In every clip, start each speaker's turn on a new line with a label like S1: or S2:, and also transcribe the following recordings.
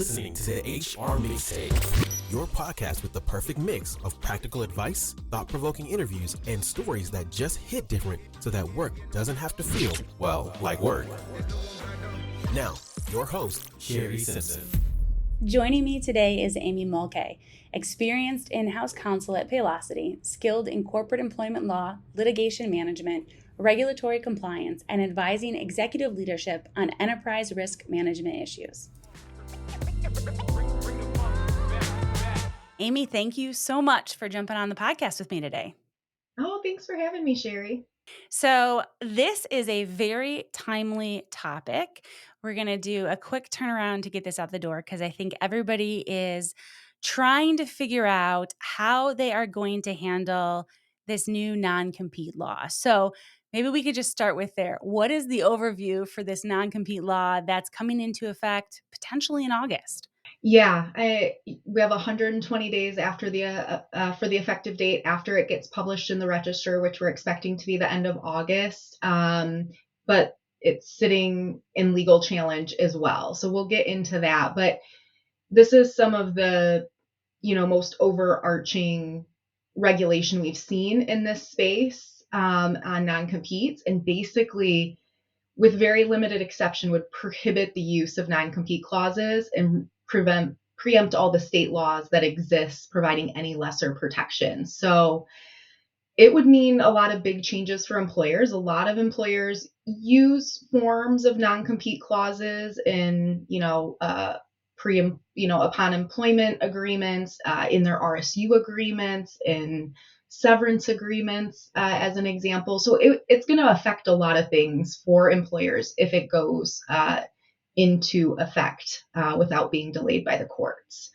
S1: listening to the HR Mixtape, your podcast with the perfect mix of practical advice, thought-provoking interviews, and stories that just hit different so that work doesn't have to feel, well, like work. Now, your host, Shari Simpson.
S2: Joining me today is Amy Mulchay, experienced in-house counsel at Paylocity, skilled in corporate employment law, litigation management, regulatory compliance, and advising executive leadership on enterprise risk management issues. Amy, thank you so much for jumping on the podcast with me today.
S3: Oh, thanks for having me, Shari.
S2: So this is a very timely topic. We're going to do a quick turnaround to get this out the door because I think everybody is trying to figure out how they are going to handle this new non-compete law. So maybe we could just start with there. What is the overview for this non-compete law that's coming into effect potentially in August?
S3: Yeah, we have 120 days after for the effective date after it gets published in the register, which we're expecting to be the end of August. But it's sitting in legal challenge as well. So we'll get into that. But this is some of the, most overarching regulation we've seen in this space on non-competes, and basically, with very limited exception, would prohibit the use of non-compete clauses and preempt all the state laws that exist providing any lesser protection. So it would mean a lot of big changes for employers. A lot of employers use forms of non-compete clauses in, upon employment agreements, in their RSU agreements, in severance agreements, as an example. So it's going to affect a lot of things for employers if it goes into effect without being delayed by the courts.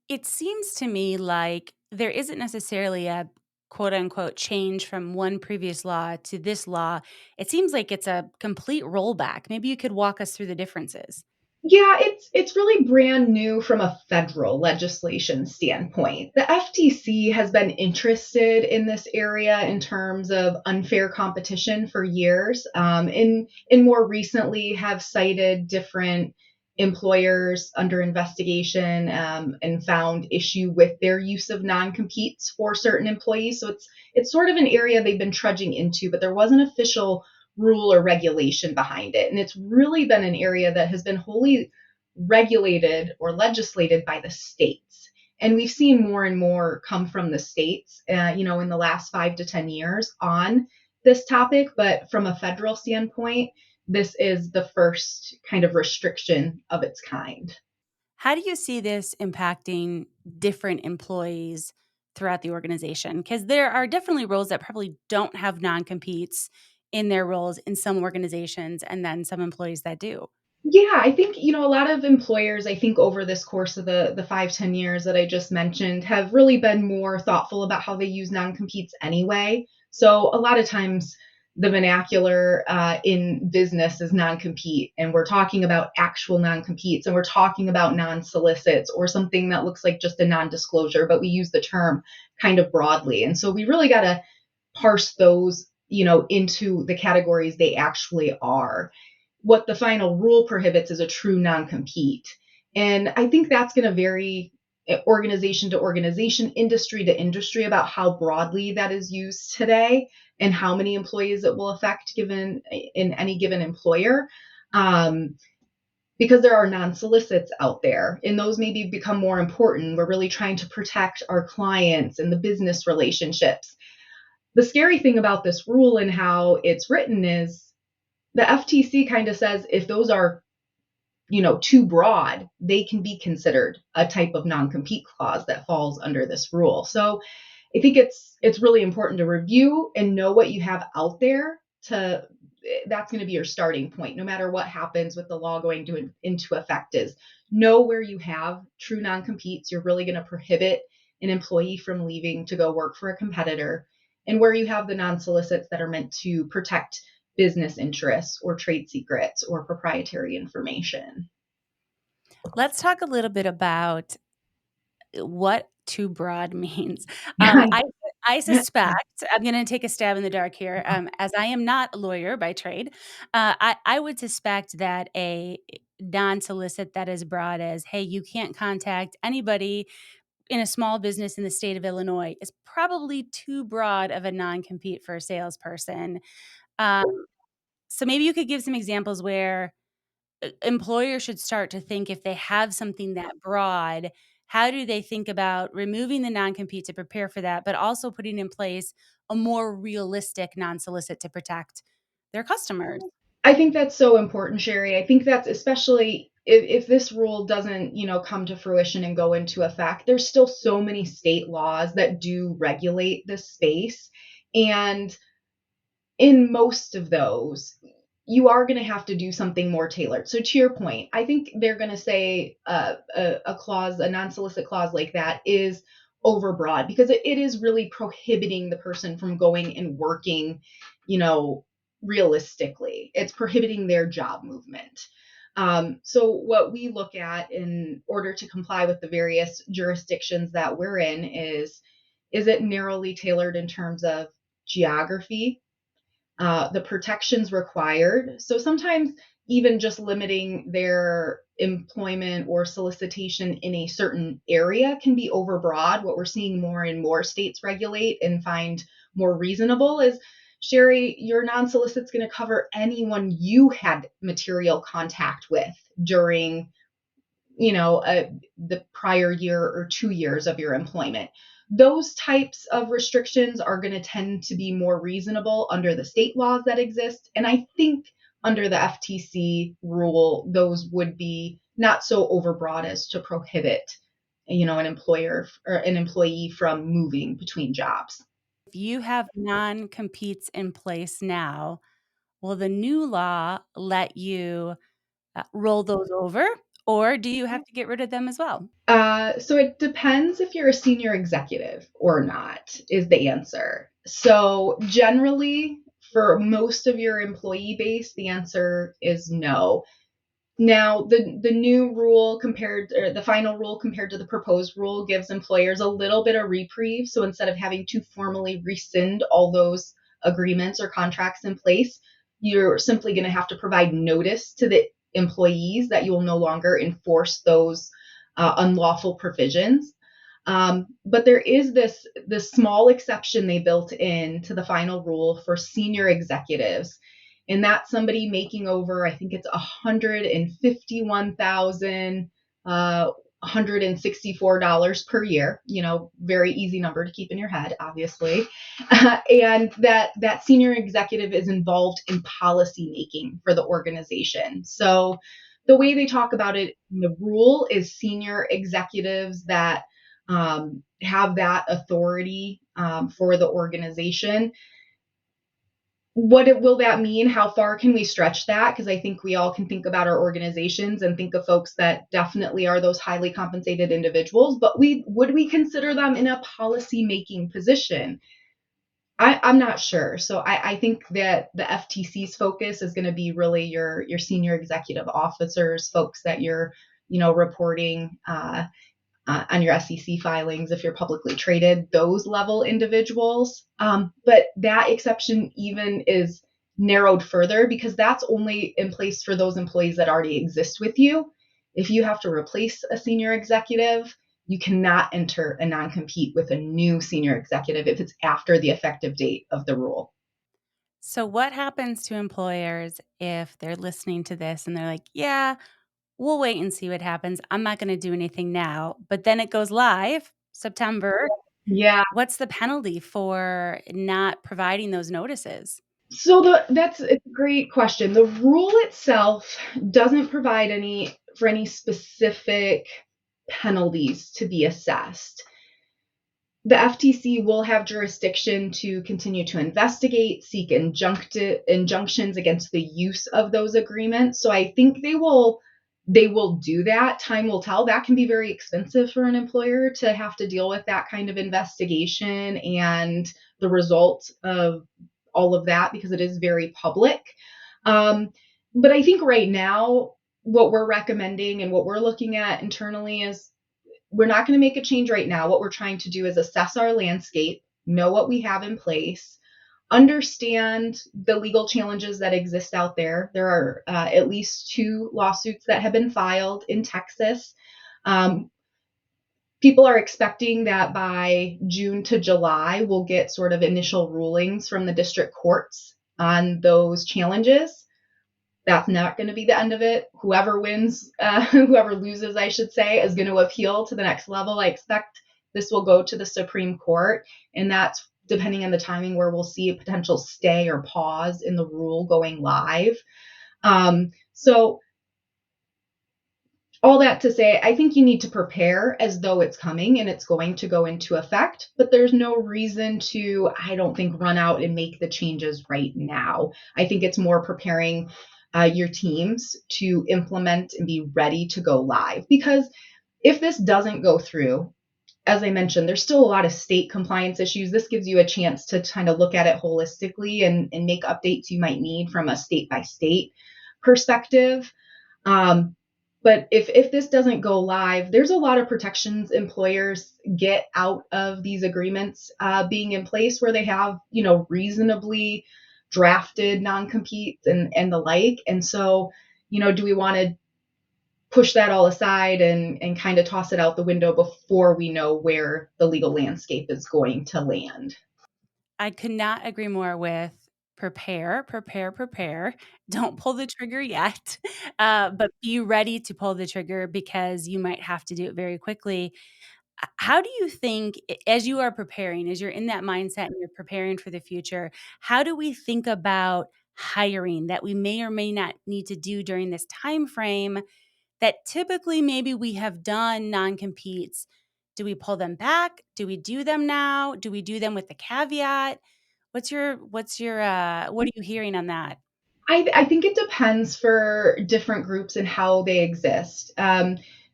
S2: It seems to me like there isn't necessarily a quote unquote change from one previous law to this law. It seems like it's a complete rollback. Maybe you could walk us through the differences.
S3: Yeah, it's really brand new from a federal legislation standpoint. The FTC has been interested in this area in terms of unfair competition for years, and more recently have cited different employers under investigation, and found issue with their use of non-competes for certain employees. So it's sort of an area they've been trudging into, but there was an official rule or regulation behind it. And it's really been an area that has been wholly regulated or legislated by the states. And we've seen more and more come from the states, in the last 5 to 10 years on this topic. But from a federal standpoint, this is the first kind of restriction of its kind.
S2: How do you see this impacting different employees throughout the organization? Because there are definitely roles that probably don't have non-competes in their roles in some organizations, and then some employees that do.
S3: Yeah, I think, a lot of employers, I think over this course of the 5-10 years that I just mentioned, have really been more thoughtful about how they use non-competes anyway. So a lot of times the vernacular in business is non-compete, and we're talking about actual non-competes, and we're talking about non-solicits or something that looks like just a non-disclosure, but we use the term kind of broadly. And so we really got to parse those into the categories they actually are. What the final rule prohibits is a true non-compete. And I think that's going to vary organization to organization, industry to industry, about how broadly that is used today and how many employees it will affect given in any given employer. Because there are non-solicits out there, and those maybe become more important. We're really trying to protect our clients and the business relationships. The scary thing about this rule and how it's written is the FTC kind of says if those are, too broad, they can be considered a type of non-compete clause that falls under this rule. So I think it's really important to review and know what you have out there. That's going to be your starting point, no matter what happens with the law going into effect. Is know where you have true non-competes. You're really going to prohibit an employee from leaving to go work for a competitor, and where you have the non-solicits that are meant to protect business interests or trade secrets or proprietary information.
S2: Let's talk a little bit about what too broad means. I I suspect, I'm going to take a stab in the dark here, as I am not a lawyer by trade. I would suspect that a non-solicit that is broad as, hey, you can't contact anybody in a small business in the state of Illinois is probably too broad of a non-compete for a salesperson. Um, so maybe you could give some examples where employers should start to think if they have something that broad, how do they think about removing the non-compete to prepare for that, but also putting in place a more realistic non-solicit to protect their customers?
S3: I think that's so important, Shari. I think that's especially if this rule doesn't, come to fruition and go into effect, there's still so many state laws that do regulate this space. And in most of those, you are going to have to do something more tailored. So to your point, I think they're going to say a clause, a non-solicit clause like that is overbroad because it is really prohibiting the person from going and working, you know, realistically. It's prohibiting their job movement. So what we look at in order to comply with the various jurisdictions that we're in is it narrowly tailored in terms of geography, the protections required. So sometimes even just limiting their employment or solicitation in a certain area can be overbroad. What we're seeing more and more states regulate and find more reasonable is, Shari, your non-solicit's going to cover anyone you had material contact with during the prior year or 2 years of your employment. Those types of restrictions are going to tend to be more reasonable under the state laws that exist. And I think under the FTC rule, those would be not so overbroad as to prohibit, an employer or an employee from moving between jobs.
S2: If you have non-competes in place now, will the new law let you roll those over, or do you have to get rid of them as well?
S3: So it depends if you're a senior executive or not, is the answer. So generally, for most of your employee base, the answer is no. Now, the new rule compared, or the final rule compared to the proposed rule, gives employers a little bit of reprieve. So instead of having to formally rescind all those agreements or contracts in place, you're simply going to have to provide notice to the employees that you will no longer enforce those unlawful provisions. But there is this small exception they built in to the final rule for senior executives, and that's somebody making over, I think it's 151,000 $164 per year. Very easy number to keep in your head, obviously. And that senior executive is involved in policy making for the organization. So the way they talk about it in the rule is senior executives that have that authority for the organization. Will that mean? How far can we stretch that? Because I think we all can think about our organizations and think of folks that definitely are those highly compensated individuals, but would we consider them in a policy making position? I'm not sure. So I think that the FTC's focus is going to be really your senior executive officers, folks that you're reporting on your SEC filings if you're publicly traded, those level individuals. But that exception even is narrowed further because that's only in place for those employees that already exist with you. If you have to replace a senior executive, you cannot enter a non-compete with a new senior executive if it's after the effective date of the rule.
S2: So what happens to employers if they're listening to this and they're like, yeah, we'll wait and see what happens. I'm not going to do anything now. But then it goes live September.
S3: Yeah.
S2: What's the penalty for not providing those notices?
S3: So it's a great question. The rule itself doesn't provide any specific penalties to be assessed. The FTC will have jurisdiction to continue to investigate, seek injunctions against the use of those agreements. So I think they will do that. Time will tell. That can be very expensive for an employer to have to deal with that kind of investigation and the result of all of that because it is very public. But I think right now, what we're recommending and what we're looking at internally is we're not going to make a change right now. What we're trying to do is assess our landscape, know what we have in place, understand the legal challenges that exist out there. There are at least 2 lawsuits that have been filed in Texas. Um, People are expecting that by June to July, we'll get sort of initial rulings from the district courts on those challenges. That's not going to be the end of it. Whoever wins, whoever loses, I should say, is going to appeal to the next level. I expect this will go to the Supreme Court, and that's depending on the timing where we'll see a potential stay or pause in the rule going live. So all that to say, I think you need to prepare as though it's coming and it's going to go into effect, but there's no reason to, I don't think, run out and make the changes right now. I think it's more preparing your teams to implement and be ready to go live. Because if this doesn't go through, as I mentioned, there's still a lot of state compliance issues. This gives you a chance to kind of look at it holistically and make updates you might need from a state by state perspective. But if this doesn't go live, there's a lot of protections employers get out of these agreements being in place where they have, reasonably drafted non-competes and the like. And so, do we want to push that all aside and kind of toss it out the window before we know where the legal landscape is going to land?
S2: I could not agree more with prepare, prepare, prepare. Don't pull the trigger yet, but be ready to pull the trigger because you might have to do it very quickly. How do you think, as you are preparing, as you're in that mindset and you're preparing for the future, how do we think about hiring that we may or may not need to do during this time frame that typically maybe we have done non-competes? Do we pull them back? Do we do them now? Do we do them with the caveat? What are you hearing on that?
S3: I think it depends for different groups and how they exist.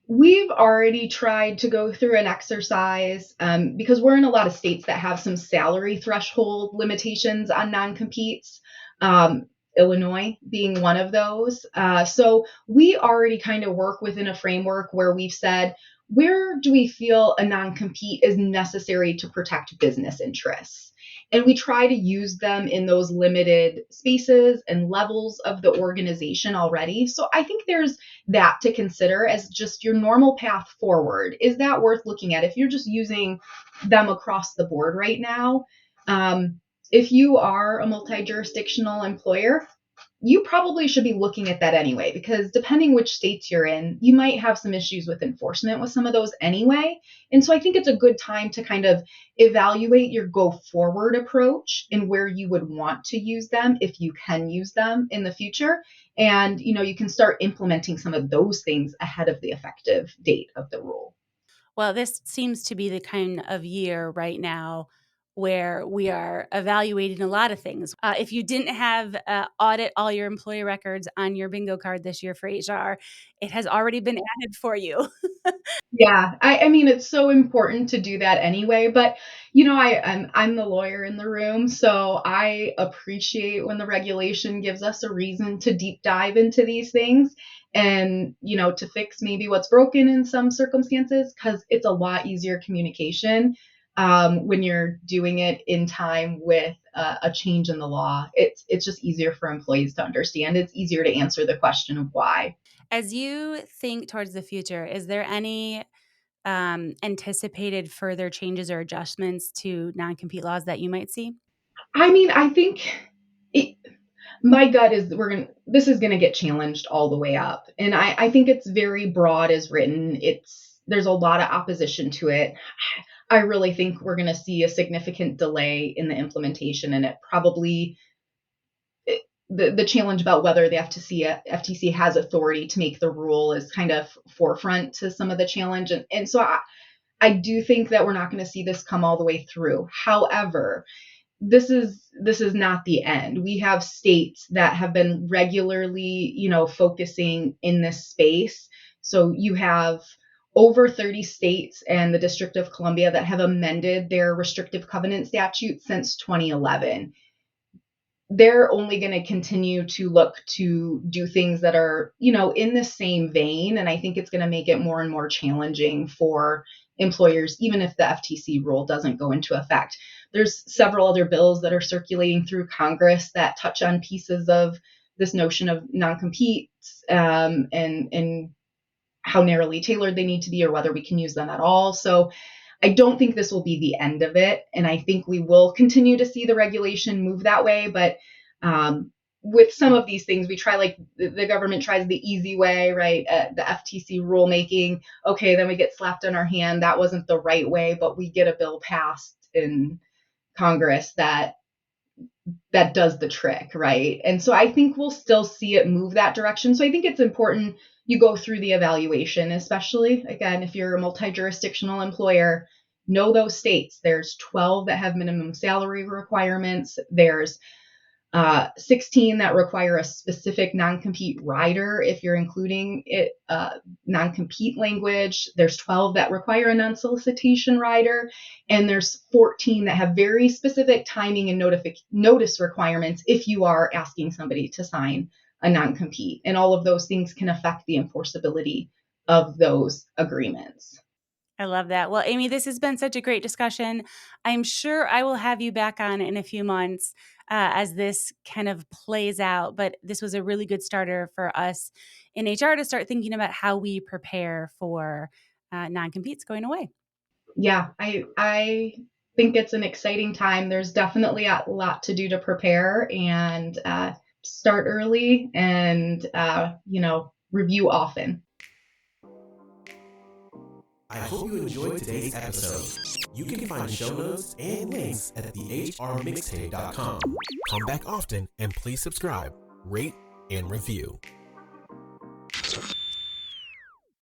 S3: We've already tried to go through an exercise because we're in a lot of states that have some salary threshold limitations on non-competes. Illinois being one of those. So we already kind of work within a framework where we've said, where do we feel a non-compete is necessary to protect business interests? And we try to use them in those limited spaces and levels of the organization already. So I think there's that to consider as just your normal path forward. Is that worth looking at? If you're just using them across the board right now, if you are a multi-jurisdictional employer, you probably should be looking at that anyway, because depending which states you're in, you might have some issues with enforcement with some of those anyway. And so I think it's a good time to kind of evaluate your go forward approach and where you would want to use them if you can use them in the future. And, you can start implementing some of those things ahead of the effective date of the rule.
S2: Well, this seems to be the kind of year right now where we are evaluating a lot of things. If you didn't have audit all your employee records on your bingo card this year for HR, it has already been added for you.
S3: Yeah, I mean, it's so important to do that anyway. But I'm the lawyer in the room, so I appreciate when the regulation gives us a reason to deep dive into these things and to fix maybe what's broken in some circumstances, because it's a lot easier communication when you're doing it in time with a change in the law. It's just easier for employees to understand. It's easier to answer the question of why.
S2: As you think towards the future, is there any anticipated further changes or adjustments to non-compete laws that you might see?
S3: I mean, I think it, my gut is this is gonna get challenged all the way up. And I think it's very broad as written. There's a lot of opposition to it. I really think we're gonna see a significant delay in the implementation, and it probably the challenge about whether the FTC has authority to make the rule is kind of forefront to some of the challenge. And so I do think that we're not going to see this come all the way through. However, this is not the end. We have states that have been regularly, focusing in this space. So you have over 30 states and the District of Columbia that have amended their restrictive covenant statute since 2011. They're only going to continue to look to do things that are, in the same vein. And I think it's going to make it more and more challenging for employers, even if the FTC rule doesn't go into effect. There's several other bills that are circulating through Congress that touch on pieces of this notion of non-competes, and how narrowly tailored they need to be, or whether we can use them at all. So I don't think this will be the end of it. And I think we will continue to see the regulation move that way. But with some of these things, we try, like the government tries the easy way, right? The FTC rulemaking. Okay, then we get slapped on our hand. That wasn't the right way, but we get a bill passed in Congress that does the trick, right? And so I think we'll still see it move that direction. So I think it's important you go through the evaluation, especially, again, if you're a multi-jurisdictional employer, know those states. There's 12 that have minimum salary requirements. There's 16 that require a specific non-compete rider if you're including it, non-compete language. There's 12 that require a non-solicitation rider, and there's 14 that have very specific timing and notice requirements if you are asking somebody to sign a non-compete. And all of those things can affect the enforceability of those agreements.
S2: I love that. Well, Amy, this has been such a great discussion. I'm sure I will have you back on in a few months as this kind of plays out. But this was a really good starter for us in HR to start thinking about how we prepare for non-competes going away.
S3: Yeah, I think it's an exciting time. There's definitely a lot to do to prepare, and start early and review often.
S1: I hope you enjoyed today's episode. You can find show notes and links at thehrmixtape.com. Come back often and please subscribe, rate, and review.